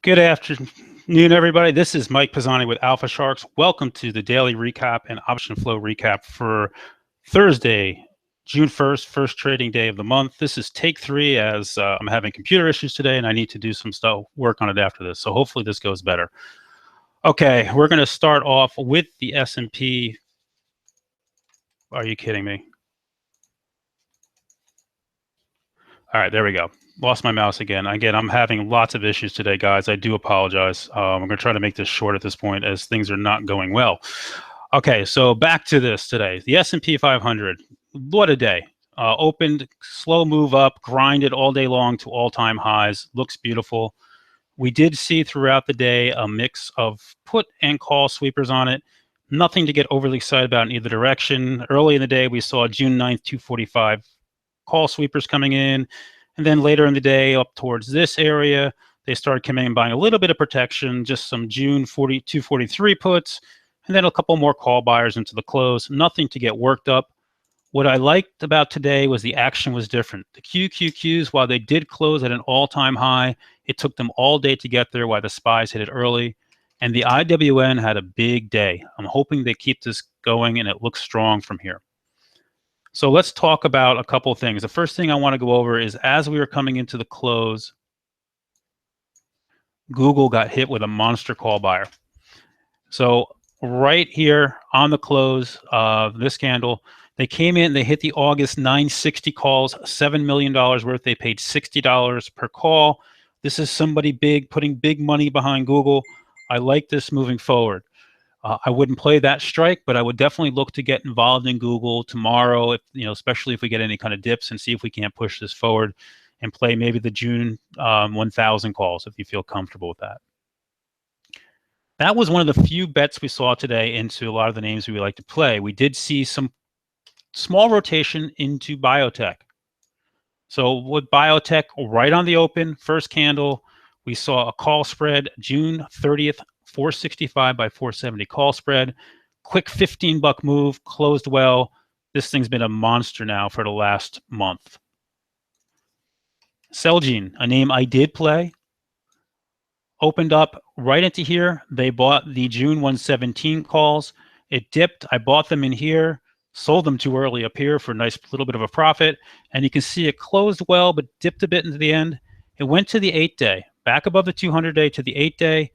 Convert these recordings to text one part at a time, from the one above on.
Good afternoon, everybody. This is Mike Pisani with Alpha Sharks. Welcome to the daily recap and option flow recap for Thursday, June 1st, first trading day of the month. This is take 3 as I'm having computer issues today and I need to do some work on it after this. So hopefully this goes better. Okay, we're going to start off with the S&P. Are you kidding me? All right, there we go. Lost my mouse again. Again, I'm having lots of issues today, guys. I do apologize. I'm going to try to make this short at this point as things are not going well. Okay, so back to this today. The S&P 500, what a day. Opened, slow move up, grinded all day long to all-time highs. Looks beautiful. We did see throughout the day a mix of put and call sweepers on it. Nothing to get overly excited about in either direction. Early in the day, we saw June 9th, 245 call sweepers coming in. And then later in the day, up towards this area, they started coming and buying a little bit of protection, just some June 243 puts, and then a couple more call buyers into the close. Nothing to get worked up. What I liked about today was the action was different. The QQQs, while they did close at an all-time high, it took them all day to get there while the SPYs hit it early. And the IWN had a big day. I'm hoping they keep this going and it looks strong from here. So let's talk about a couple of things. The first thing I want to go over is as we were coming into the close, Google got hit with a monster call buyer. So right here on the close of this candle, they came in, they hit the August 960 calls, $7 million worth. They paid $60 per call. This is somebody big, putting big money behind Google. I like this moving forward. I wouldn't play that strike, but I would definitely look to get involved in Google tomorrow, if, especially if we get any kind of dips, and see if we can't push this forward and play maybe the June 1000 calls if you feel comfortable with that. That was one of the few bets we saw today into a lot of the names we like to play. We did see some small rotation into biotech. So with biotech right on the open, first candle, we saw a call spread June 30th, 465 by 470 call spread. Quick $15 move, closed well. This thing's been a monster now for the last month. Celgene, a name I did play, opened up right into here. They bought the June 117 calls. It dipped. I bought them in here, sold them too early up here for a nice little bit of a profit. And you can see it closed well, but dipped a bit into the end. It went to the 8-day, back above the 200-day to the 8-day.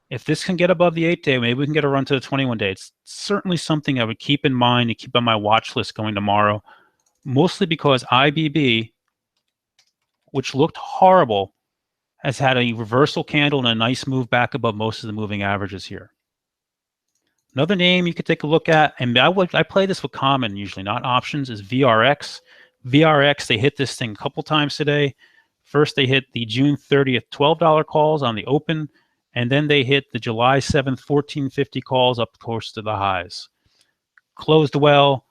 If this can get above the 8-day, maybe we can get a run to the 21-day. It's certainly something I would keep in mind and keep on my watch list going tomorrow, mostly because IBB, which looked horrible, has had a reversal candle and a nice move back above most of the moving averages here. Another name you could take a look at, and I play this with common usually, not options, is VRX. VRX, they hit this thing a couple times today. First, they hit the June 30th $12 calls on the open, and then they hit the July 7th 1450 calls up close to the highs. Closed well,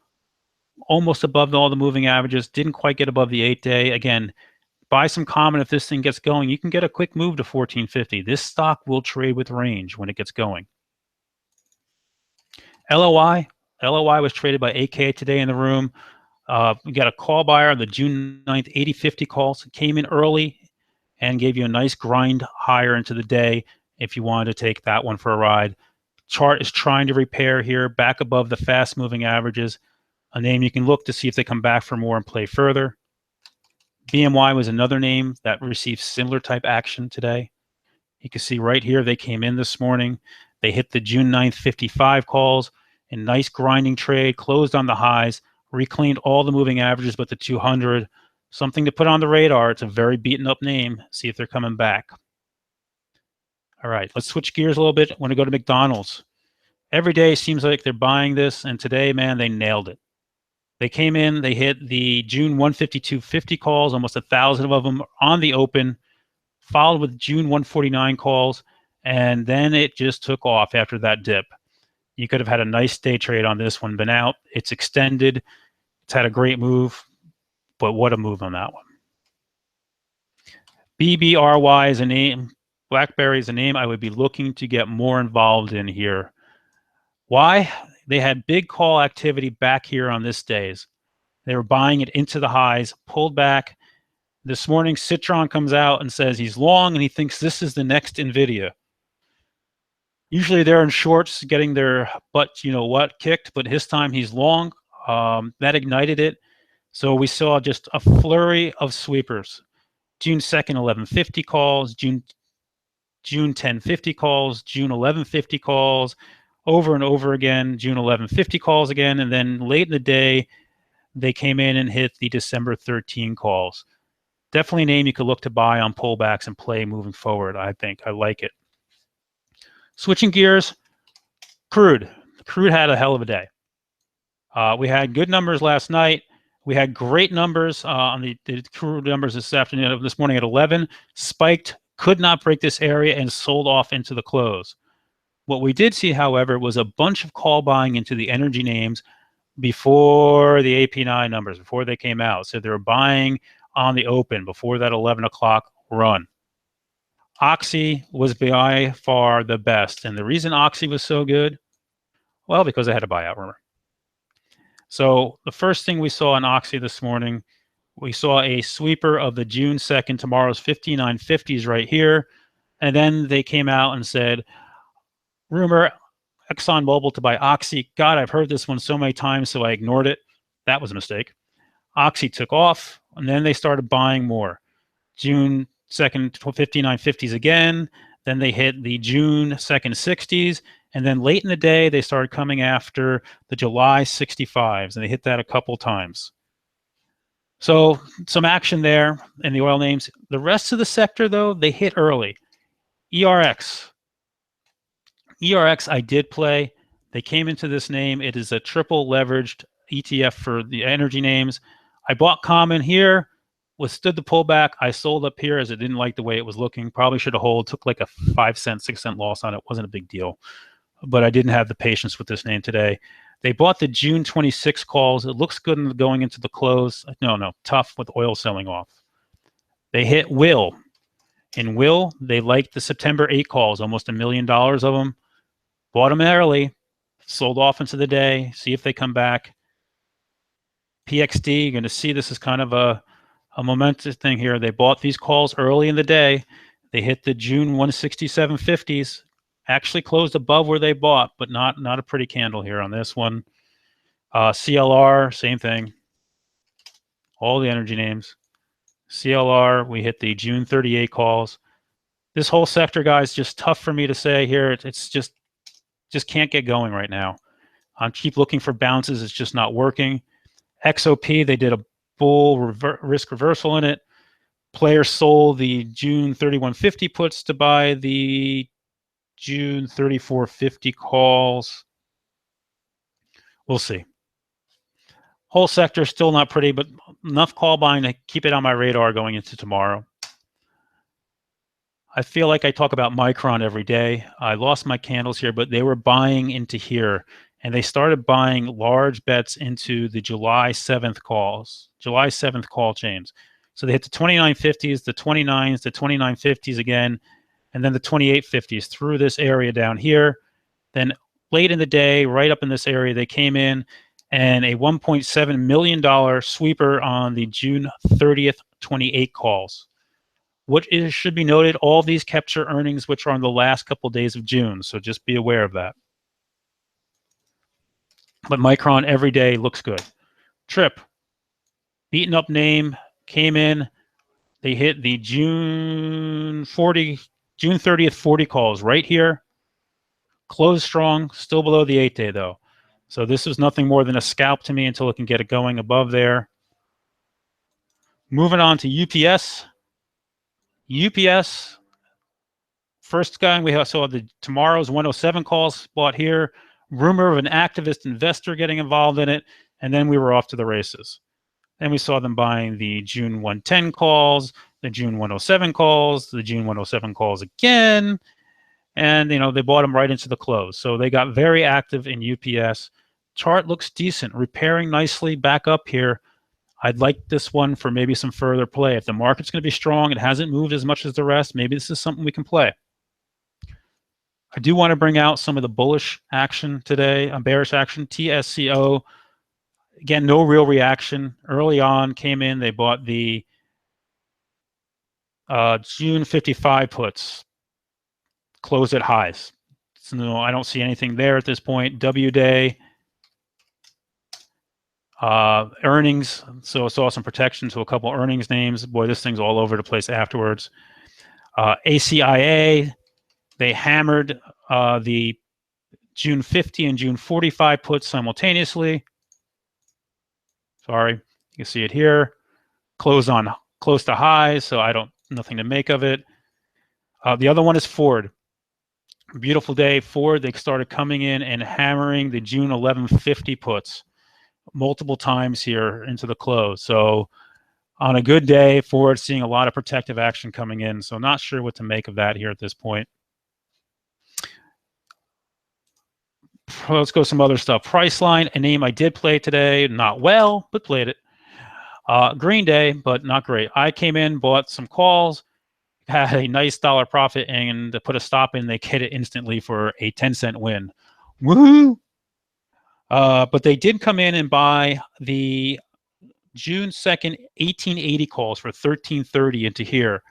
almost above all the moving averages, didn't quite get above the 8-day. Again, buy some common if this thing gets going. You can get a quick move to 1450. This stock will trade with range when it gets going. LOI was traded by AK today in the room. We got a call buyer on the June 9th 8050 calls. It came in early and gave you a nice grind higher into the day if you wanted to take that one for a ride. Chart is trying to repair here, back above the fast-moving averages. A name you can look to see if they come back for more and play further. BMY was another name that received similar type action today. You can see right here they came in this morning. They hit the June 9th 55 calls. A nice grinding trade, closed on the highs, reclaimed all the moving averages but the 200. Something to put on the radar. It's a very beaten up name. See if they're coming back. All right, let's switch gears a little bit. I want to go to McDonald's. Every day seems like they're buying this, and today, man, they nailed it. They came in, they hit the June 152.50 calls, almost 1,000 of them on the open, followed with June 149 calls, and then it just took off after that dip. You could have had a nice day trade on this one, been out. It's extended. It's had a great move, but what a move on that one. BBRY is a name. BlackBerry is a name I would be looking to get more involved in here. Why? They had big call activity back here on this days. They were buying it into the highs, pulled back, This morning, Citron comes out and says he's long and he thinks this is the next NVIDIA. Usually they're in shorts getting their butt, you know what, kicked, but his time he's long. That ignited it. So we saw just a flurry of sweepers. June 2nd, 1150 calls, June 1050 calls, June 1150 calls, over and over again, June 1150 calls again, and then late in the day, they came in and hit the December 13 calls. Definitely a name you could look to buy on pullbacks and play moving forward, I think. I like it. Switching gears, crude. Crude had a hell of a day. We had good numbers last night. We had great numbers on the crude numbers this morning at 11. Spiked, could not break this area, and sold off into the close. What we did see, however, was a bunch of call buying into the energy names before the AP9 numbers, before they came out. So they were buying on the open before that 11 o'clock run. Oxy was by far the best. And the reason Oxy was so good, well, because they had a buyout rumor. So the first thing we saw in Oxy this morning, we saw a sweeper of the June 2nd, tomorrow's 5950s right here. And then they came out and said, rumor, ExxonMobil to buy Oxy. God, I've heard this one so many times, so I ignored it. That was a mistake. Oxy took off, and then they started buying more. June 2nd, 5950s again. Then they hit the June 2nd 60s. And then late in the day, they started coming after the July 65s, and they hit that a couple times. So some action there in the oil names. The rest of the sector, though, they hit early. ERX. ERX, I did play. They came into this name. It is a triple leveraged ETF for the energy names. I bought common here, withstood the pullback. I sold up here as I didn't like the way it was looking. Probably should have held. Took like a 5-cent, 6-cent loss on it. Wasn't a big deal. But I didn't have the patience with this name today. They bought the June 26 calls. It looks good going into the close. No, tough with oil selling off. They hit Will. In Will, they liked the September 8 calls, almost $1 million of them. Bought them early, sold off into the day, see if they come back. PXD, you're going to see this is kind of a momentous thing here. They bought these calls early in the day. They hit the June 167.50s. Actually closed above where they bought, but not a pretty candle here on this one. CLR, same thing. All the energy names. CLR, we hit the June 38 calls. This whole sector, guys, just tough for me to say here. It's just can't get going right now. I keep looking for bounces. It's just not working. XOP, they did a bull risk reversal in it. Players sold the June 31.50 puts to buy the June 34.50 calls. We'll see. Whole sector still not pretty, but enough call buying to keep it on my radar going into tomorrow. I feel like I talk about Micron every day. I lost my candles here, but they were buying into here, and they started buying large bets into the July 7th calls, July 7th call chains. So they hit the 29.50s, the 29s, the 29.50s again, and then the 28.50s through this area down here. Then late in the day, right up in this area, they came in and a $1.7 million sweeper on the June 30th 28 calls. What should be noted, all of these capture earnings which are on the last couple of days of June, so just be aware of that. But Micron every day looks good. Trip, beaten up name, came in. They hit the June 30th 40 calls right here. Closed strong, still below the 8-day though. So this was nothing more than a scalp to me until it can get it going above there. Moving on to UPS. UPS, first guy we saw the tomorrow's 107 calls bought here. Rumor of an activist investor getting involved in it, and then we were off to the races. Then we saw them buying the June 110 calls, the June 107 calls, the June 107 calls again, and they bought them right into the close. So they got very active in UPS. Chart looks decent, repairing nicely back up here. I'd like this one for maybe some further play. If the market's going to be strong, it hasn't moved as much as the rest, maybe this is something we can play. I do want to bring out some of the bullish action today, bearish action. June 55 puts closed at highs. So no, I don't see anything there at this point. W day. Earnings, so saw some protection to a couple earnings names. Boy, this thing's all over the place afterwards. ACIA, they hammered the June 50 and June 45 puts simultaneously. Sorry, you can see it here. Close to highs, so nothing to make of it. The other one is Ford. Beautiful day. Ford, they started coming in and hammering the June 1150 puts multiple times here into the close. So on a good day, Ford seeing a lot of protective action coming in. So not sure what to make of that here at this point. Let's go some other stuff. Priceline, a name I did play today. Not well, but played it. Green Day, but not great. I came in, bought some calls, had a nice dollar profit, and to put a stop in, they hit it instantly for a 10-cent win. Woohoo! But they did come in and buy the June 2nd, 1880 calls for 1330 into here.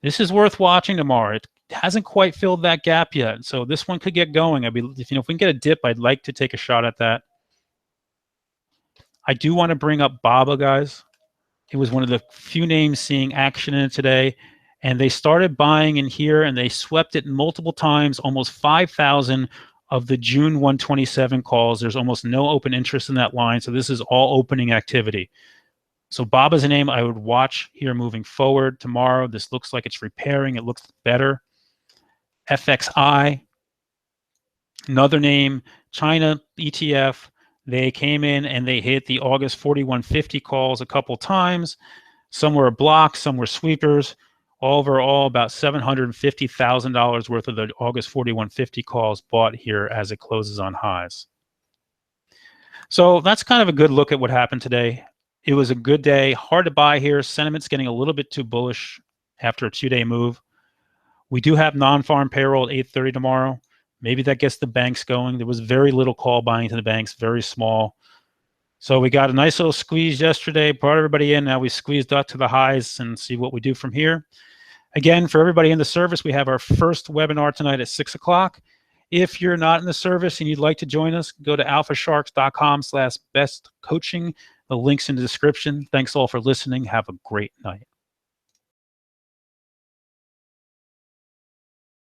This is worth watching tomorrow. It hasn't quite filled that gap yet, so this one could get going. If we can get a dip, I'd like to take a shot at that. I do want to bring up BABA, guys. It was one of the few names seeing action in it today, and they started buying in here, and they swept it multiple times, almost 5,000 of the June 127 calls. There's almost no open interest in that line, so this is all opening activity. So BABA's a name I would watch here moving forward tomorrow. This looks like it's repairing. It looks better. FXI, another name, China ETF. They came in and they hit the August 4150 calls a couple times. Some were blocks, some were sweepers. Overall, about $750,000 worth of the August 4150 calls bought here as it closes on highs. So that's kind of a good look at what happened today. It was a good day. Hard to buy here. Sentiment's getting a little bit too bullish after a two-day move. We do have non-farm payroll at 8:30 tomorrow. Maybe that gets the banks going. There was very little call buying to the banks, very small. So we got a nice little squeeze yesterday, brought everybody in. Now we squeezed up to the highs and see what we do from here. Again, for everybody in the service, we have our first webinar tonight at 6 o'clock. If you're not in the service and you'd like to join us, go to alphasharks.com/bestcoaching. The link's in the description. Thanks all for listening. Have a great night.